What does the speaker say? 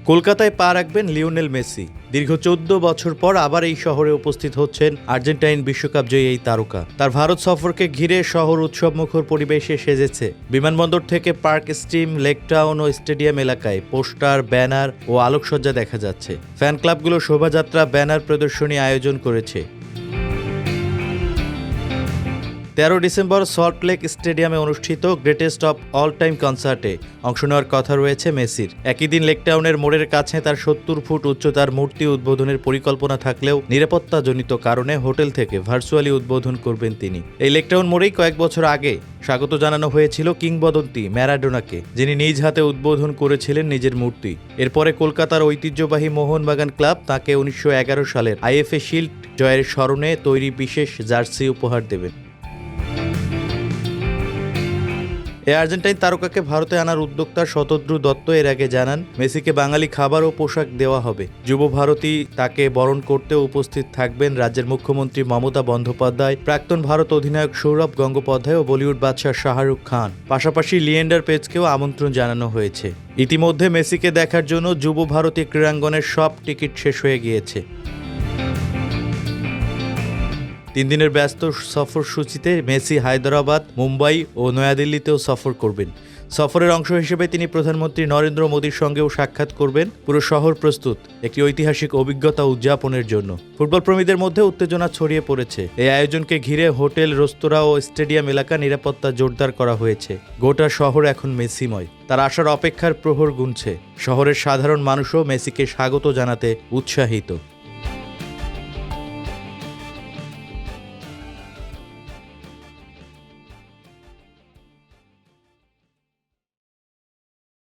কলকাতায় পা রাখবেন লিওনেল মেসি। দীর্ঘ 14 বছর পর আবার এই শহরে উপস্থিত হচ্ছেন আর্জেন্টাইন বিশ্বকাপ জয়ী এই তারকা। তার ভারত সফরকে ঘিরে শহর উৎসবমুখর পরিবেশে সেজেছে। বিমানবন্দর থেকে পার্ক স্ট্রিম, লেক টাউন ও স্টেডিয়াম এলাকায় পোস্টার, ব্যানার ও আলোকসজ্জা দেখা যাচ্ছে। ফ্যান ক্লাবগুলো শোভাযাত্রা, ব্যানার প্রদর্শনী আয়োজন করেছে। 13 ডিসেম্বর সল্টলেক স্টেডিয়ামে অনুষ্ঠিত গ্রেটেস্ট অফ অল টাইম কনসার্টে অংশ নেওয়ার কথা রয়েছে মেসির। একই দিন লেকটাউনের মোড়ের কাছে তার 70 ফুট উচ্চতার মূর্তি উদ্বোধনের পরিকল্পনা থাকলেও নিরাপত্তাজনিত কারণে হোটেল থেকে ভার্চুয়ালি উদ্বোধন করবেন তিনি। এই লেকটাউন মোড়েই কয়েক বছর আগে স্বাগত জানানো হয়েছিল কিংবদন্তি ম্যারাডোনাকে, যিনি নিজ হাতে উদ্বোধন করেছিলেন নিজের মূর্তি। এরপরে কলকাতার ঐতিহ্যবাহী মোহনবাগান ক্লাব তাকে 1911 সালের আইএফএ শিল্ড জয়ের স্মরণে তৈরি বিশেষ জার্সি উপহার দেবে। এই আর্জেন্টাইন তারকাকে ভারতে আনার উদ্যোক্তা শতদ্রু দত্ত এর আগে জানান, মেসিকে বাঙালি খাবার ও পোশাক দেওয়া হবে। যুব ভারতী তাকে বরণ করতেও উপস্থিত থাকবেন রাজ্যের মুখ্যমন্ত্রী মমতা বন্দ্যোপাধ্যায়, প্রাক্তন ভারত অধিনায়ক সৌরভ গঙ্গোপাধ্যায় ও বলিউড বাদশাহ শাহরুখ খান। পাশাপাশি লিয়েন্ডার পেজকেও আমন্ত্রণ জানানো হয়েছে। ইতিমধ্যে মেসিকে দেখার জন্য যুব ভারতী ক্রীড়াঙ্গনের সব টিকিট শেষ হয়ে গিয়েছে। 3 দিনের ব্যস্ত সফরসূচিতে মেসি হায়দরাবাদ, মুম্বাই ও নয়াদিল্লিতেও সফর করবেন। সফরের অংশ হিসেবে তিনি প্রধানমন্ত্রী নরেন্দ্র মোদীর সঙ্গেও সাক্ষাৎ করবেন। পুরো শহর প্রস্তুত একটি ঐতিহাসিক অভিজ্ঞতা উদযাপনের জন্য। ফুটবল প্রেমীদের মধ্যে উত্তেজনা ছড়িয়ে পড়েছে। এই আয়োজনকে ঘিরে হোটেল, রেস্তোরাঁ ও স্টেডিয়াম এলাকা নিরাপত্তা জোরদার করা হয়েছে। গোটা শহর এখন মেসিময়। তার আসার অপেক্ষার প্রহর গুনছে। শহরের সাধারণ মানুষও মেসিকে স্বাগত জানাতে উৎসাহিত।